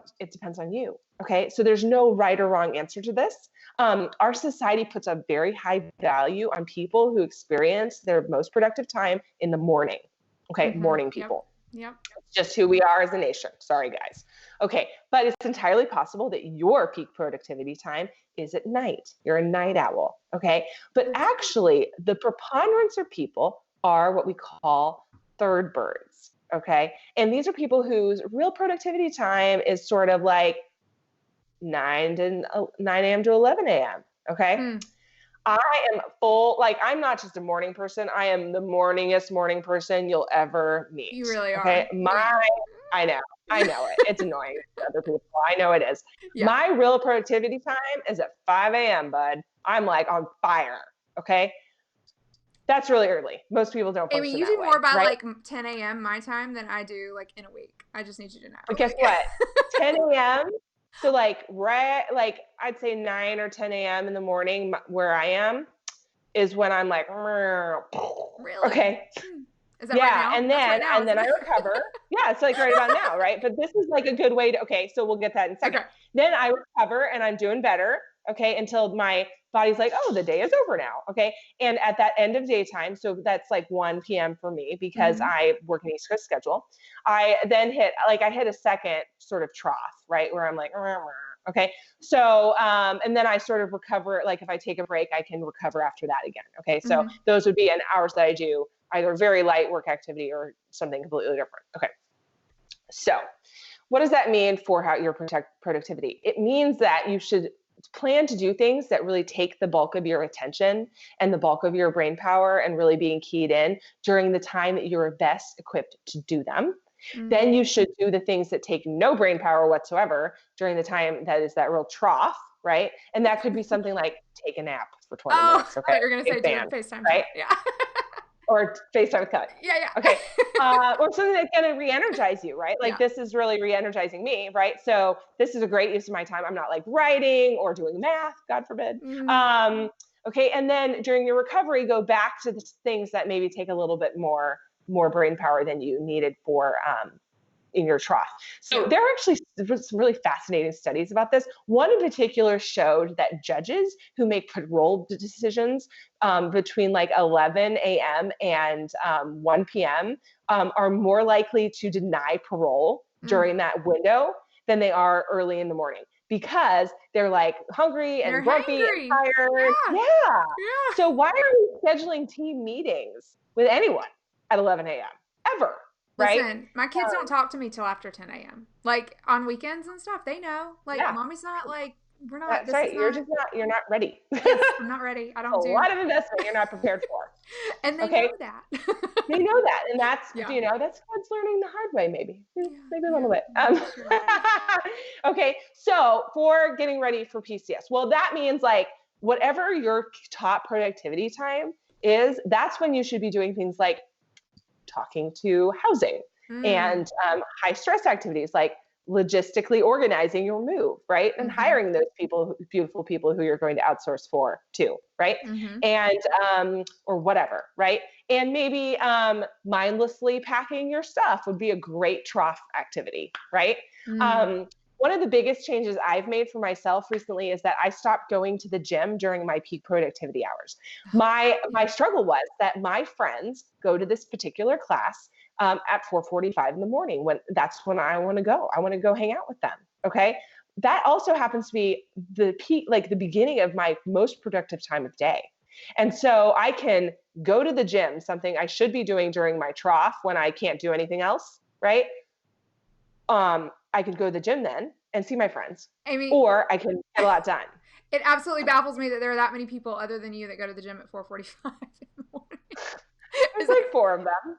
you. Okay, so there's no right or wrong answer to this. Our society puts a very high value on people who experience their most productive time in the morning. Okay, morning people. Yep. It's just who we are as a nation. Sorry, guys. Okay, but it's entirely possible that your peak productivity time is at night. You're a night owl. Okay, but actually, the preponderance of people are what we call third birds. Okay. And these are people whose real productivity time is sort of like 9 a.m. to 11 a.m. Okay. I am I'm not just a morning person. I am the morningest morning person you'll ever meet. You really are. Okay. I know it. It's annoying to other people. I know it is. Yeah. My real productivity time is at 5 a.m., bud. I'm like on fire. Okay. That's really early. Most people don't function that way. Amy, you do more by like 10 a.m. my time than I do like in a week. I just need you to know. But guess what? 10 a.m. So I'd say 9 or 10 a.m. in the morning where I am is when I'm like, really? Okay. Is that right now? And then I recover. Yeah, it's like right about now, right? But this is like a good way to, so we'll get that in a second. Okay. Then I recover and I'm doing better, until my body's like, oh, the day is over now, And at that end of daytime, so that's like 1 p.m. for me because I work an East Coast schedule. I then hit a second sort of trough, right? Where I'm like, So, and then I sort of recover, like if I take a break, I can recover after that again, So those would be hours that I do either very light work activity or something completely different, So what does that mean for how your productivity? It means that you should plan to do things that really take the bulk of your attention and the bulk of your brain power and really being keyed in during the time that you're best equipped to do them. Then you should do the things that take no brain power whatsoever during the time that is that real trough, right? And that could be something like take a nap for 20 minutes. Okay. You're going to say do FaceTime, right? Yeah. Or FaceTime with Kelly. Yeah. Okay. Or something that's going to re-energize you, right? Like this is really re-energizing me, right? So this is a great use of my time. I'm not like writing or doing math, God forbid. And then during your recovery, go back to the things that maybe take a little bit more brain power than you needed for in your trough. So Yeah. there are actually some really fascinating studies about this. One in particular showed that judges who make parole decisions between like 11 a.m. and 1 p.m. Are more likely to deny parole during that window than they are early in the morning, because they're like hungry and They're grumpy hangry. and tired. Yeah. Yeah. Yeah. So why are we scheduling team meetings with anyone at 11 a.m. ever? Right? Listen, my kids don't talk to me till after 10 a.m. Like on weekends and stuff, they know. Like, Yeah. mommy's not like, we're not, That's this right. is You're not. just not, you're not ready. Yes, I'm not ready. I A don't do. lot of investment you're not prepared for. And they Okay? know that. They know that. And that's, Yeah. you know, that's kids learning the hard way, maybe. Maybe a little bit. Sure. Okay. So for getting ready for PCS, well, that means like whatever your top productivity time is, that's when you should be doing things like talking to housing and high stress activities like logistically organizing your move, right? And hiring those people, beautiful people who you're going to outsource for too, right? And or whatever, right? And maybe mindlessly packing your stuff would be a great trough activity, right? One of the biggest changes I've made for myself recently is that I stopped going to the gym during my peak productivity hours. My struggle was that my friends go to this particular class at 4:45 in the morning, when that's when I want to go. I want to go hang out with them. Okay. That also happens to be the peak, like the beginning of my most productive time of day. And so I can go to the gym, something I should be doing during my trough when I can't do anything else, right? I could go to the gym then and see my friends, Amy, or I can get a lot done. It absolutely baffles me that there are that many people other than you that go to the gym at 4:45 in the morning. There's like 4 of them.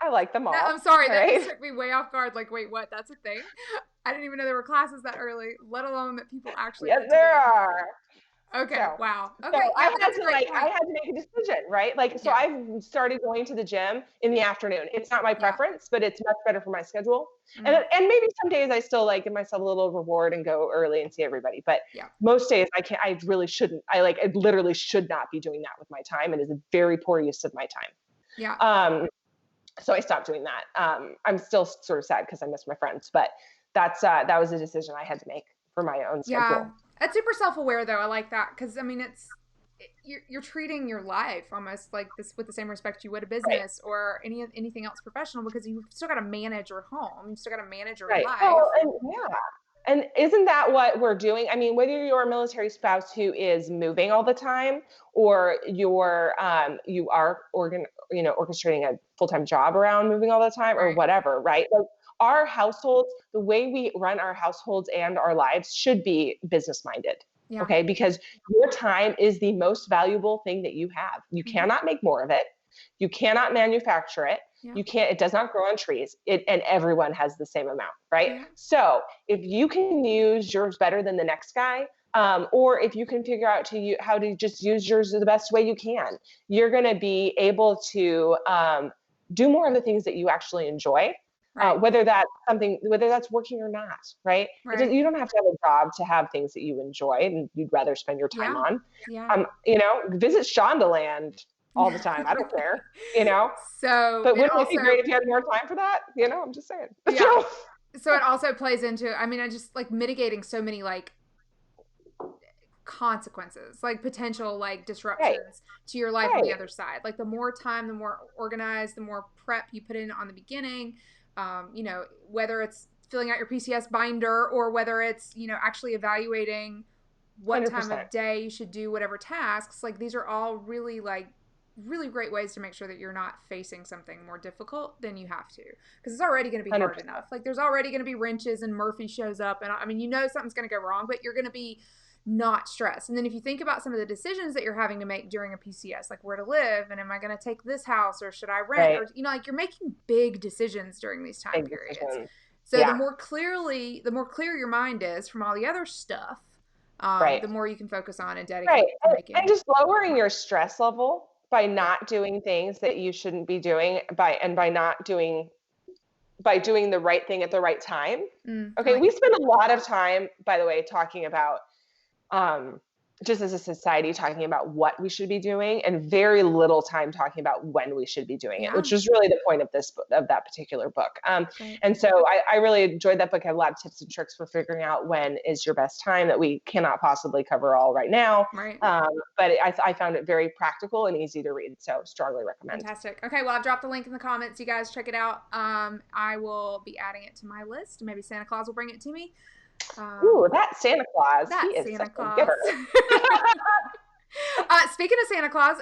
I like them all. I'm sorry, that right? just took me way off guard. Like, wait, what? That's a thing? I didn't even know there were classes that early, let alone that people actually. Yes, there are. Okay. So, Wow. Okay. So Yeah, I but had that's a to great I point. had to make a decision, right? Like, so Yeah. I've started going to the gym in the afternoon. It's not my preference, but it's much better for my schedule. And maybe some days I still like give myself a little reward and go early and see everybody. But most days I really shouldn't. I literally should not be doing that with my time. It is a very poor use of my time. Yeah. So I stopped doing that. I'm still sort of sad because I miss my friends, but that was a decision I had to make for my own schedule. Yeah. That's super self-aware though. I like that because I mean you're treating your life almost like this with the same respect you would a business or anything else professional, because you've still got to manage your home, you've still got to manage your life. Oh, and isn't that what we're doing? I mean, whether you're a military spouse who is moving all the time, or you are orchestrating a full-time job around moving all the time, or whatever, right? Like our households, the way we run our households and our lives should be business-minded. Yeah. Okay, because your time is the most valuable thing that you have. You cannot make more of it. You cannot manufacture it. You can't, it does not grow on trees. And everyone has the same amount, right? Yeah. So if you can use yours better than the next guy, or if you can figure out how to just use yours the best way you can, you're going to be able to do more of the things that you actually enjoy. Whether that's working or not, right? You don't have to have a job to have things that you enjoy and you'd rather spend your time on. Visit Shondaland all the time. I don't care, But wouldn't it be great if you had more time for that? I'm just saying. Yeah. So it also plays into, I mean, I just like mitigating so many like consequences, like potential like disruptions to your life on the other side. Like the more time, the more organized, the more prep you put in on the beginning. Whether it's filling out your PCS binder or whether it's, actually evaluating what 100%. Time of day you should do whatever tasks. Like these are all really great ways to make sure that you're not facing something more difficult than you have to, because it's already going to be 100%. Hard enough. Like there's already going to be wrenches and Murphy shows up and I mean, something's going to go wrong, but you're going to be not stressed. And then if you think about some of the decisions that you're having to make during a PCS, like where to live and am I going to take this house or should I rent, or like you're making big decisions during these time periods. So the more clear your mind is from all the other stuff, the more you can focus on and dedicate to making. And just lowering your stress level by not doing things that you shouldn't be doing by doing the right thing at the right time. We spend a lot of time, by the way, talking about just as a society, talking about what we should be doing and very little time talking about when we should be doing it, which is really the point of that particular book. And so I really enjoyed that book. I have a lot of tips and tricks for figuring out when is your best time that we cannot possibly cover all right now. Right. But I found it very practical and easy to read. So strongly recommend. Fantastic. Okay. Well, I've dropped the link in the comments. You guys check it out. I will be adding it to my list. Maybe Santa Claus will bring it to me. Ooh, that Santa Claus. That he is Santa such Claus. a giver. Speaking of Santa Claus,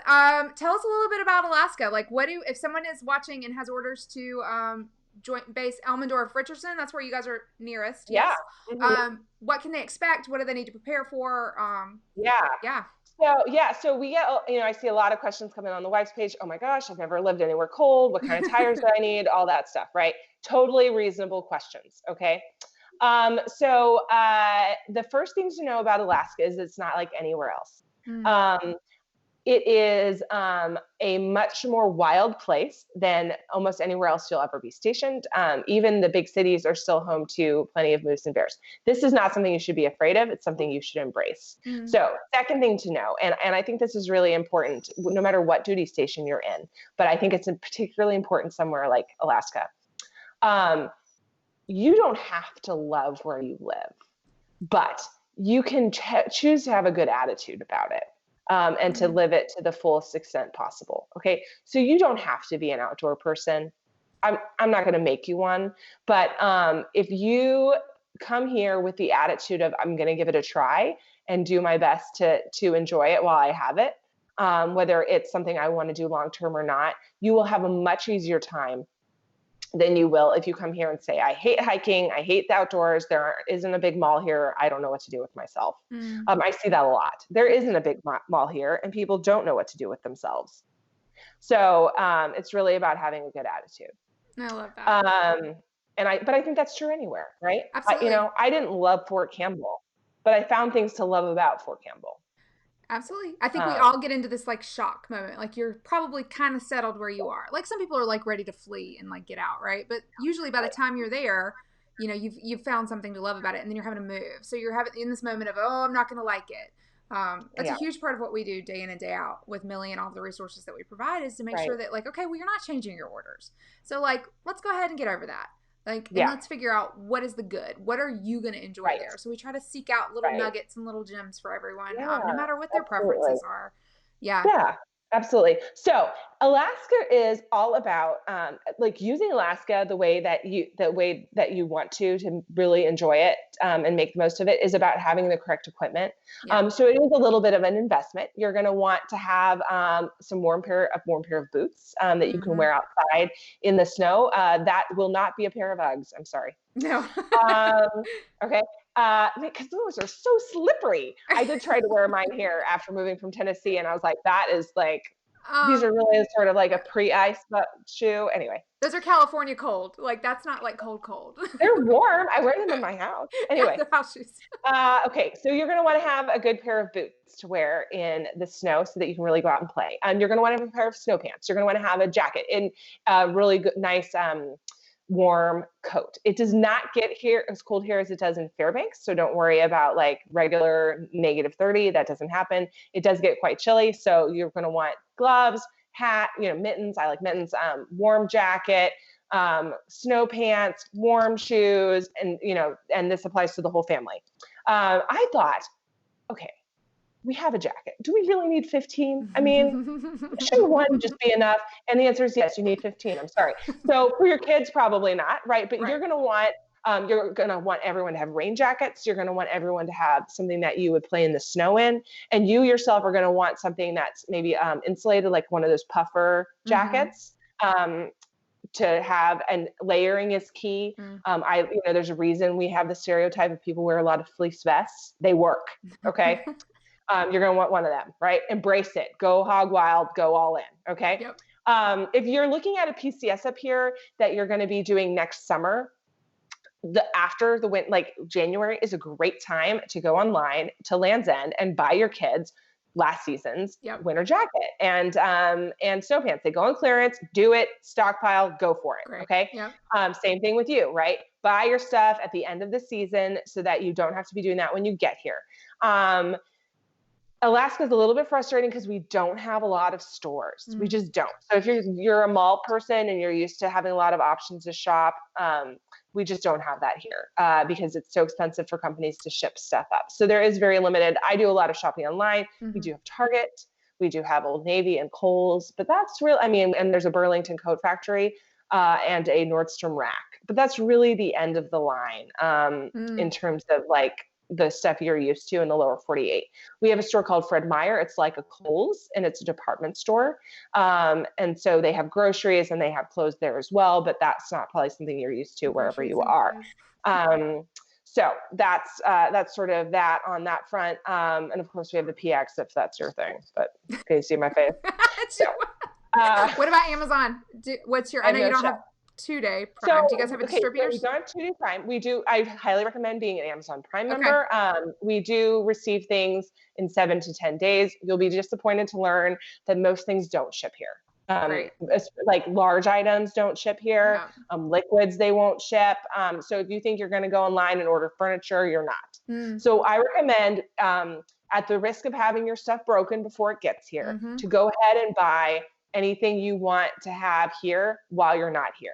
tell us a little bit about Alaska. Like, if someone is watching and has orders to Joint Base Elmendorf-Richardson, that's where you guys are nearest. Yeah. Yes. Mm-hmm. What can they expect? What do they need to prepare for? Yeah. So we get, I see a lot of questions coming on the wife's page. Oh my gosh, I've never lived anywhere cold. What kind of tires do I need? All that stuff, right? Totally reasonable questions. Okay. So the first thing to know about Alaska is it's not like anywhere else. It is a much more wild place than almost anywhere else you'll ever be stationed. Even the big cities are still home to plenty of moose and bears. This is not something you should be afraid of. It's something you should embrace. So second thing to know, and I think this is really important, no matter what duty station you're in, but I think it's particularly important somewhere like Alaska. You don't have to love where you live, but you can choose to have a good attitude about it. And to live it to the fullest extent possible. Okay. So you don't have to be an outdoor person. I'm not going to make you one, but if you come here with the attitude of, I'm going to give it a try and do my best to enjoy it while I have it, whether it's something I want to do long-term or not, you will have a much easier time than you will if you come here and say, I hate hiking, I hate the outdoors, there isn't a big mall here, I don't know what to do with myself. I see that a lot. There isn't a big mall here, and people don't know what to do with themselves. So it's really about having a good attitude. I love that. But I think that's true anywhere, right? Absolutely. I didn't love Fort Campbell, but I found things to love about Fort Campbell. Absolutely. I think we all get into this like shock moment. Like you're probably kind of settled where you are. Like some people are like ready to flee and like get out, right? But usually by the time you're there, you've found something to love about it, and then you're having to move. So you're having in this moment of, oh, I'm not going to like it. That's a huge part of what we do day in and day out with Millie and all the resources that we provide is to make sure that like, okay, well, you're not changing your orders. So like, let's go ahead and get over that. Like, and let's figure out what is the good. What are you going to enjoy there? So we try to seek out little nuggets and little gems for everyone, no matter what their preferences are. Yeah, absolutely. So Alaska is all about like using Alaska the way that you want to really enjoy it and make the most of it is about having the correct equipment. So it is a little bit of an investment. You're going to want to have a warm pair of boots that you can wear outside in the snow. That will not be a pair of Uggs. I'm sorry. No. Okay. Because those are so slippery. I did try to wear mine here after moving from Tennessee, and I was like, that is like, these are really sort of like a pre-ice shoe. Anyway. Those are California cold. Like, that's not like cold. They're warm. I wear them in my house. Anyway. They're house shoes. Okay. So you're going to want to have a good pair of boots to wear in the snow so that you can really go out and play. You're going to want to have a pair of snow pants. You're going to want to have a jacket and a really good, nice, warm coat. It does not get here as cold here as it does in Fairbanks. So don't worry about like regular -30. That doesn't happen. It does get quite chilly. So you're going to want gloves, hat, mittens. I like mittens, warm jacket, snow pants, warm shoes. And, and this applies to the whole family. I thought, okay, we have a jacket. Do we really need 15? I mean, should one just be enough? And the answer is yes, you need 15. I'm sorry. So for your kids, probably not, right? But you're going to want everyone to have rain jackets. You're going to want everyone to have something that you would play in the snow in. And you yourself are going to want something that's maybe insulated, like one of those puffer jackets. To have, and layering is key. There's a reason we have the stereotype of people wear a lot of fleece vests. They work. Okay. You're going to want one of them, right? Embrace it. Go hog wild, go all in. Okay. Yep. If you're looking at a PCS up here that you're going to be doing next summer, after the winter, like January is a great time to go online to Land's End and buy your kids last season's winter jacket and snow pants. They go on clearance, do it, stockpile, go for it. Great. Okay. Yep. Same thing with you, right? Buy your stuff at the end of the season so that you don't have to be doing that when you get here. Alaska is a little bit frustrating because we don't have a lot of stores. We just don't. So if you're a mall person and you're used to having a lot of options to shop, we just don't have that here because it's so expensive for companies to ship stuff up. So there is very limited. I do a lot of shopping online. We do have Target. We do have Old Navy and Kohl's, but that's real. I mean, and there's a Burlington coat factory and a Nordstrom rack, but that's really the end of the line in terms of like the stuff you're used to in the lower 48. We have a store called Fred Meyer. It's like a Kohl's and it's a department store. And so they have groceries and they have clothes there as well, but that's not probably something you're used to wherever you are. So that's sort of that on that front. And of course we have the PX if that's your thing, but can you see my face? So, what about Amazon? What's your, I know you don't have 2-day Prime. Do you guys have a distributor? So we don't have 2-day Prime. We do. I highly recommend being an Amazon Prime member. We do receive things in 7 to 10 days. You'll be disappointed to learn that most things don't ship here. Like large items don't ship here. Liquids, they won't ship. So if you think you're going to go online and order furniture, you're not. So I recommend, at the risk of having your stuff broken before it gets here, to go ahead and buy anything you want to have here while you're not here.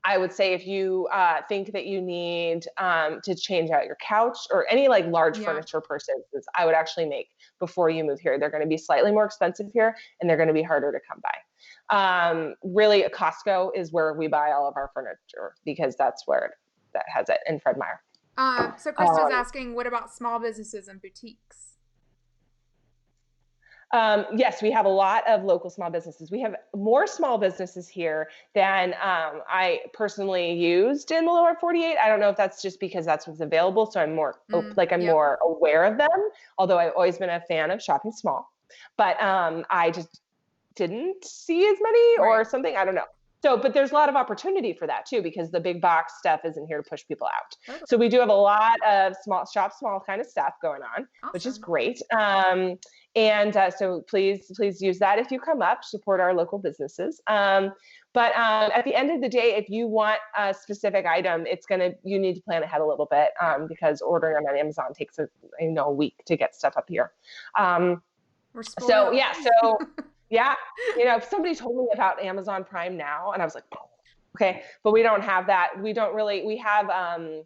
I would say if you think that you need to change out your couch or any like large furniture purchases, I would actually make before you move here. They're going to be slightly more expensive here and they're going to be harder to come by. Really, a Costco is where we buy all of our furniture because that's where that has it, in Fred Meyer. So Krista's asking, what about small businesses and boutiques? Yes, we have a lot of local small businesses. We have more small businesses here than I personally used in the lower 48. I don't know if that's just because that's what's available. So I'm more more aware of them, although I've always been a fan of shopping small. But I just didn't see as many or something. I don't know. So, but there's a lot of opportunity for that too, because the big box stuff isn't here to push people out. So we do have a lot of small kind of stuff going on, which is great. So please use that if you come up, support our local businesses. But at the end of the day, if you want a specific item, you need to plan ahead a little bit because ordering on Amazon takes a week to get stuff up here. Yeah, if somebody told me about Amazon Prime Now, and I was like, okay, but we don't have that. We have, I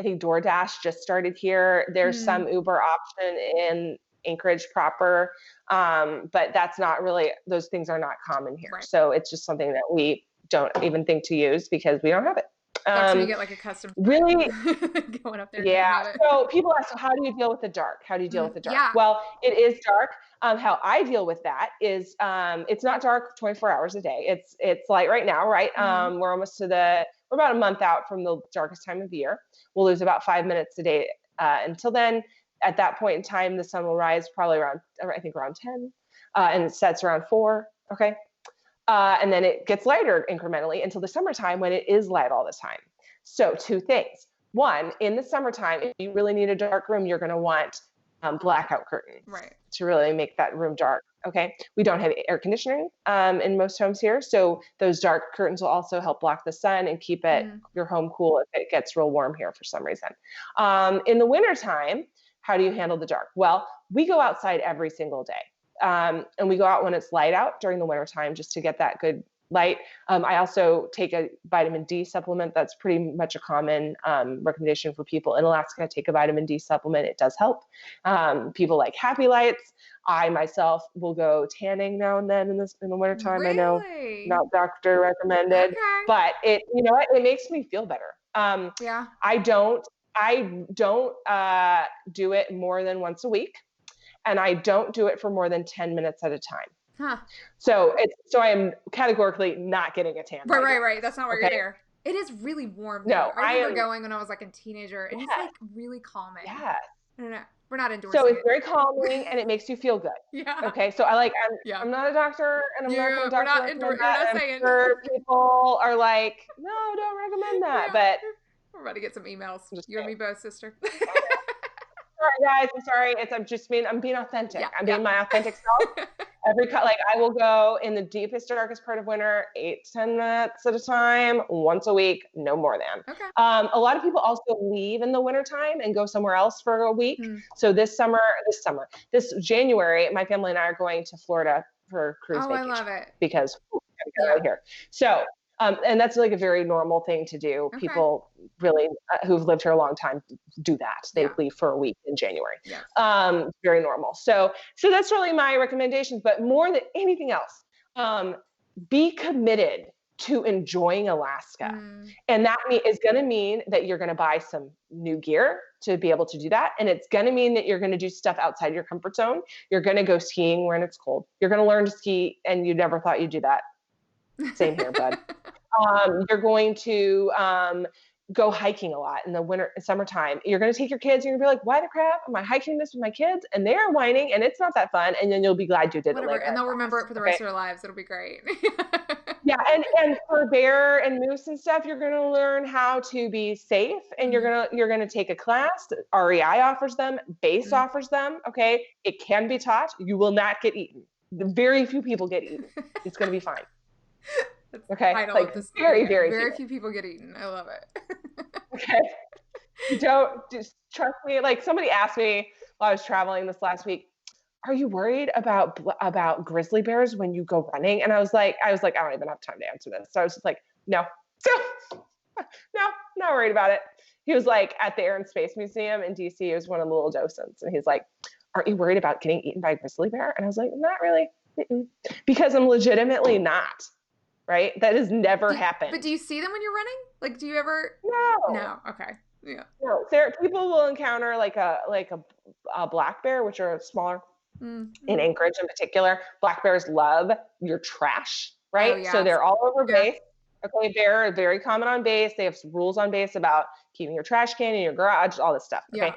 think DoorDash just started here. There's some Uber option in Anchorage proper, but that's not really, those things are not common here. So it's just something that we don't even think to use because we don't have it. That's when you get like a custom really going up there. Yeah. So people ask, so how do you deal with the dark? How do you deal with the dark? Well, it is dark. How I deal with that is it's not dark 24 hours a day. It's light right now, right? We're almost we're about a month out from the darkest time of year. We'll lose about 5 minutes a day until then. At that point in time, the sun will rise probably around 10, and it sets around 4. Okay. And then it gets lighter incrementally until the summertime when it is light all the time. So 2 things. One, in the summertime, if you really need a dark room, you're going to want blackout curtains to really make that room dark. Okay. We don't have air conditioning in most homes here. So those dark curtains will also help block the sun and keep your home cool if it gets real warm here for some reason. In the wintertime, how do you handle the dark? Well, we go outside every single day. And we go out when it's light out during the wintertime just to get that good light. I also take a vitamin D supplement. That's pretty much a common recommendation for people in Alaska. Take a vitamin D supplement. It does help. People like happy lights. I myself will go tanning now and then in the wintertime. Really? I know not doctor recommended, but it makes me feel better. I don't do it more than once a week. And I don't do it for more than 10 minutes at a time. So I am categorically not getting a tan. Right. That's not why you're there. It is really warm there. No, I remember going when I was like a teenager, and it's like really calming. Yeah. I don't know. We're not endorsing So it's very calming and it makes you feel good. Okay. So I'm not a doctor and I'm not going to I'm sure people are like, no, don't recommend that. But we're about to get some emails. You and me both, sister. Sorry, guys. I'm sorry. I'm being authentic. I'm being my authentic self. Like I will go in the deepest, darkest part of winter, 8-10 minutes at a time, once a week, no more than. Okay. A lot of people also leave in the wintertime and go somewhere else for a week. So this January, my family and I are going to Florida for a cruise vacation. I love it. Because right here. So, and that's like a very normal thing to do. Okay. People really who've lived here a long time do that. They leave for a week in January. Very normal. So that's really my recommendation. But more than anything else, be committed to enjoying Alaska. And that is going to mean that you're going to buy some new gear to be able to do that. And it's going to mean that you're going to do stuff outside your comfort zone. You're going to go skiing when it's cold. You're going to learn to ski, and you never thought you'd do that. Same here, bud. You're going to go hiking a lot in the summertime. You're going to take your kids and you're going to be like, why the crap am I hiking this with my kids? And they're whining and it's not that fun. And then you'll be glad you did it later. And they'll remember it for the rest of their lives. It'll be great. Yeah. And for bear and moose and stuff, you're going to learn how to be safe, and you're going to take a class. REI offers them, Base offers them. Okay. It can be taught. You will not get eaten. Very few people get eaten. It's going to be fine. Okay. Like very few people get eaten. I love it. Okay. Don't just trust me. Like somebody asked me while I was traveling this last week, are you worried about grizzly bears when you go running? And I was like, I don't even have time to answer this. So I was just like, no, not worried about it. He was like at the Air and Space Museum in DC. He was one of the little docents. And he's like, aren't you worried about getting eaten by a grizzly bear? And I was like, not really. Because I'm legitimately not. Right? That has never happened. But do you see them when you're running? Like, do you ever? No. Okay. Yeah. No. People will encounter like a black bear, which are smaller. In Anchorage in particular, black bears love your trash, right? Oh, yeah. So they're all over base. Okay, bear are very common on base. They have rules on base about keeping your trash can in your garage, all this stuff. Okay.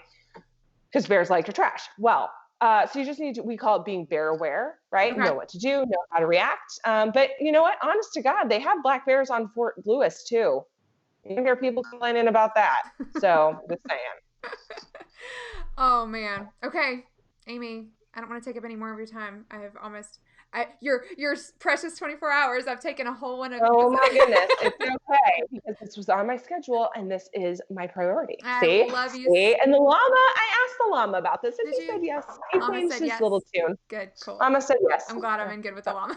Because bears like your trash. Well, so you just need to, we call it being bear aware, right? Okay. Know what to do, know how to react. But you know what? Honest to God, they have black bears on Fort Lewis too. You hear people complaining about that. So just saying. Oh man. Okay, Amy, I don't want to take up any more of your time. I have almost your precious 24 hours. I've taken a whole one of. Oh my goodness, it's okay because this was on my schedule and this is my priority. I love you. And the llama, I asked the llama about this and he said yes. He changed his little tune. Good, cool. Llama said yes. I'm glad I'm in good with the llama.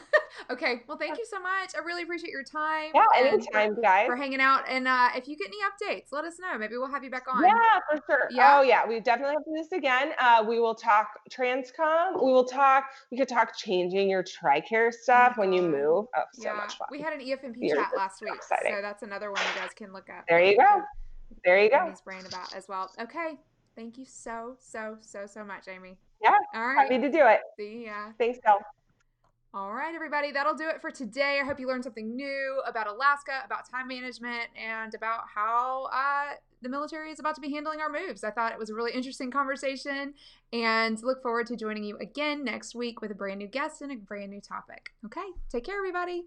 Okay, well, thank you so much. I really appreciate your time. Yeah, anytime, guys. For hanging out. And if you get any updates, let us know. Maybe we'll have you back on. Yeah, for sure. Yeah. Oh yeah, we definitely have to do this again. We will talk TransComm. We could talk changing your TRICARE stuff when you move. Oh, so much fun. We had an EFMP chat last week, so that's another one you guys can look at. There you go. There you go. Amy's brain about as well. Okay, thank you so much, Amy. Yeah. All right. Happy to do it. See ya. Thanks, Belle. All right, everybody, that'll do it for today. I hope you learned something new about Alaska, about time management, and about how the military is about to be handling our moves. I thought it was a really interesting conversation and look forward to joining you again next week with a brand new guest and a brand new topic. Okay, take care, everybody.